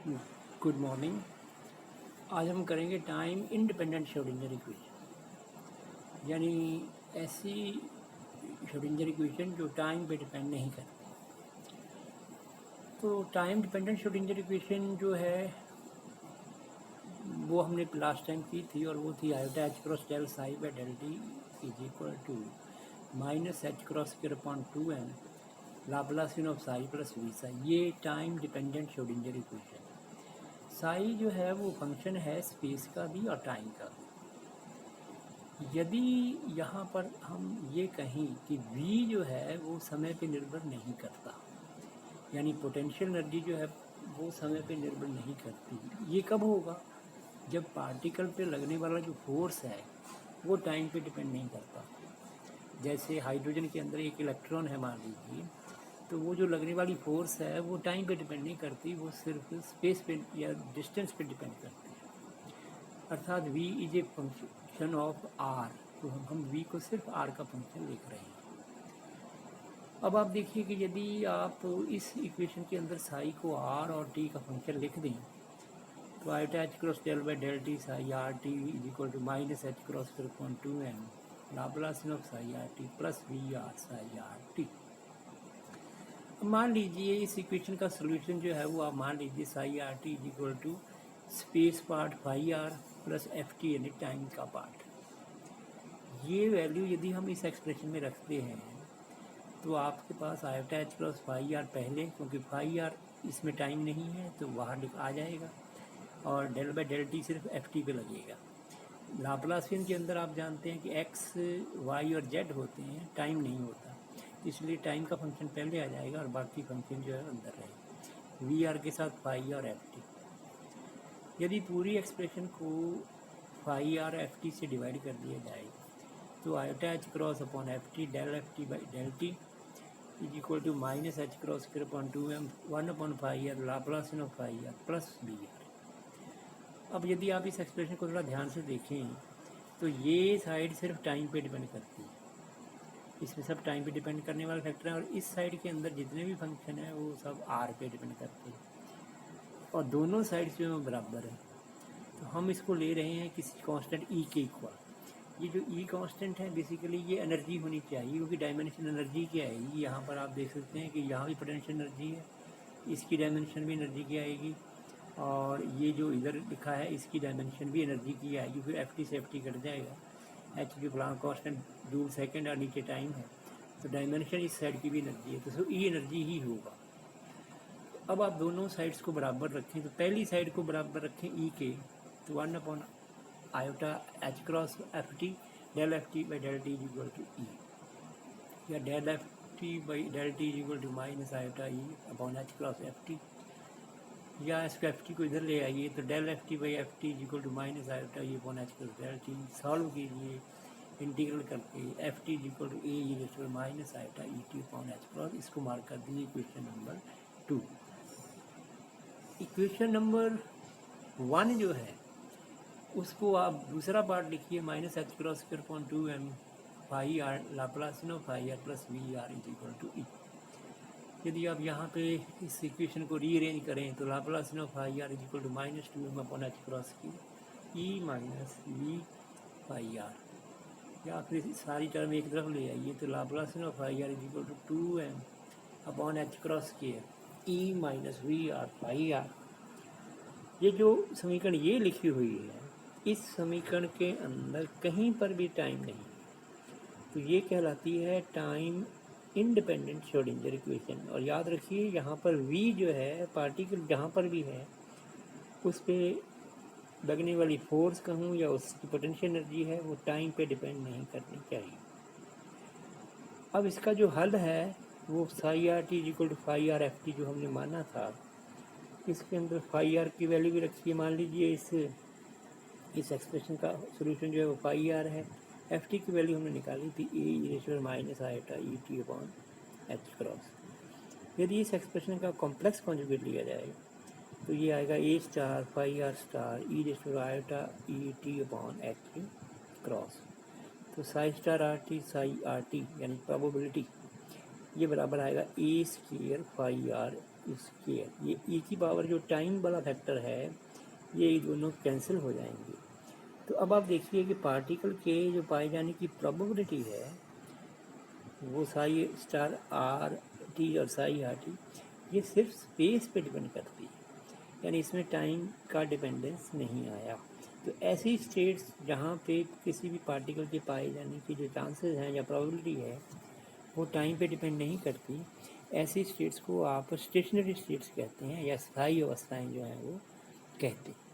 Good morning. आज हम करेंगे टाइम इंडिपेंडेंट श्रोडिंगर इक्वेशन, यानी ऐसी श्रोडिंगर इक्वेशन जो टाइम पे डिपेंड नहीं करती। तो टाइम डिपेंडेंट श्रोडिंगर इक्वेशन जो है वो हमने लास्ट टाइम की थी, और वो थी iota H cross del psi by del T is equal to minus H cross square upon 2n Laplacian of psi plus V psi. ये time dependent Schrodinger equation. Psi जो है वो फंक्शन है स्पेस का भी और टाइम का भी। यदि यहाँ पर हम ये कहें कि v जो है वो समय पे निर्भर नहीं करता, यानी पोटेंशियल एनर्जी जो है वो समय पे निर्भर नहीं करती, ये कब होगा? जब पार्टिकल पे लगने वाला जो फोर्स है वो टाइम पे डिपेंड नहीं करता। जैसे हाइड्रोजन के अंदर एक इलेक्ट्रॉन है मान लीजिए, तो वो जो लगने वाली फोर्स है वो टाइम पे डिपेंड नहीं करती, वो सिर्फ स्पेस पे या डिस्टेंस पे डिपेंड करती है। अर्थात v is a function of r, तो हम v को सिर्फ r का फंक्शन लिख रहे हैं। अब आप देखिए कि यदि आप इस इक्वेशन के अंदर साई को r और t का फंक्शन लिख दें, तो iota H cross del by del t psi R T is equal to minus H cross square upon 2n Laplacian of psi are t plus V r psi are t. मान लीजिए इस equation का solution जो है वो आप मान लीजिए psi R T is equal to space part phi are plus F T यानी टाइम का पार्ट। ये वैल्यू यदि हम इस एक्सप्रेशन में रखते हैं तो आपके पास iota H cross phi R पहले, क्योंकि फाई आर इसमें टाइम नहीं है तो बाहर आ जाएगा, और डेल बाई डेल टी सिर्फ एफ टी पे लगेगा। लाप्लासियन के अंदर आप जानते हैं कि एक्स वाई और जेड होते हैं, टाइम नहीं होता, इसलिए टाइम का फंक्शन पहले आ जाएगा और बाकी फंक्शन जो है अंदर रहेगा वी आर के साथ फाई और एफ टी। यदि पूरी एक्सप्रेशन को फाई आर एफ टी से डिवाइड कर दिया जाए तो iota H cross upon f T del F T by del T is equal to minus H cross square upon 2m 1 upon phi are Laplacian of phi are plus b r. अब यदि आप इस expression को थोड़ा ध्यान से देखें तो ये साइड सिर्फ टाइम पे डिपेंड करती है, इसमें सब टाइम पे डिपेंड करने वाले फैक्टर हैं, और इस साइड के अंदर जितने भी फंक्शन हैं वो सब आर पे डिपेंड करते हैं, और दोनों साइड्स जो हैं बराबर है। तो हम इसको ले रहे हैं किसी कांस्टेंट ई के इक्वल। ये जो ई कांस्टेंट है बेसिकली ये एनर्जी होनी चाहिए, क्योंकि डायमेंशन एनर्जी क्या आएगी, यहाँ पर आप देख सकते हैं कि यहाँ भी पोटेंशियल एनर्जी है, इसकी डायमेंशन भी एनर्जी की आएगी, और ये जो इधर लिखा है इसकी डायमेंशन भी एनर्जी की आएगी। फिर एफ टी से एफ टी कट जाएगा, एच जो प्लांक कांस्टेंट जूल सेकंड और नीचे टाइम है, तो डायमेंशन इस साइड की भी एनर्जी है, तो ई एनर्जी ही होगा। अब आप दोनों साइड्स को बराबर रखें, तो पहली साइड को बराबर रखें ई के, तो 1 upon iota H cross F T del F T by del T is equal to E, या del F T by del T is equal to minus iota E upon H cross F T, या इसको F T को इधर ले आइए तो del F T by F T is equal to minus iota E upon H cross del T. Solve कीजिए integral करके, F T is equal to a is minus iota E T upon H cross. इसको mark कर दीजिए equation number 2। Equation number 1 जो है उसको आप दूसरा पार्ट लिखिए, minus H cross square upon 2m phi are Laplacian of phi are plus V R is equal to E. यदि आप यहाँ पे इस इक्वेशन को रीअरेंज करें तो Laplacian of phi R is equal to minus 2m upon H cross की E minus V phi R, या फिर सारी टर्म एक तरफ ले आइए तो Laplacian of phi R is equal to 2m upon H cross के E minus V R phi R. ये जो समीकरण ये लिखी हुई है, इस समीकरण के अंदर कहीं पर भी टाइम नहीं, तो ये कहलाती है टाइम इंडिपेंडेंट श्रोडिंगर इक्वेशन। और याद रखिए यहाँ पर v जो है पार्टिकल जहाँ पर भी है उस पर लगने वाली फोर्स कहूँ या उसकी पोटेंशियल एनर्जी है वो टाइम पे डिपेंड नहीं करनी चाहिए। अब इसका जो हल है वो psi are t equal to phi r f t जो हमने माना था, इसके अंदर फाई आर की वैल्यू भी रखिए। मान लीजिए इस एक्सप्रेशन का सोल्यूशन जो है वो फाई आर है, एफ टी की वैल्यू हमने निकाली थी A minus iota E T upon H cross. यदि इस एक्सप्रेशन का कॉम्प्लेक्स कॉन्जुगेट लिया जाए तो ये आएगा A star phi R star E iota E T upon H cross. तो psi star R T psi are T यानी प्रोबेबिलिटी ये बराबर आएगा A square phi R square, ये ई की पावर जो टाइम वाला फैक्टर है ये दोनों कैंसिल हो जाएंगे। तो अब आप देखिए कि पार्टिकल के जो पाए जाने की प्रोबेबिलिटी है वो साई स्टार आर टी और साई आर टी, ये सिर्फ स्पेस पे डिपेंड करती है, यानी इसमें टाइम का डिपेंडेंस नहीं आया। तो ऐसी स्टेट्स जहाँ पे किसी भी पार्टिकल के पाए जाने की जो चांसेस हैं या प्रोबेबिलिटी है वो टाइम पे डिपेंड नहीं करती, ऐसी स्टेट्स को आप स्टेशनरी स्टेट्स कहते हैं या स्थायी अवस्थाएं जो हैं वो कहते हैं।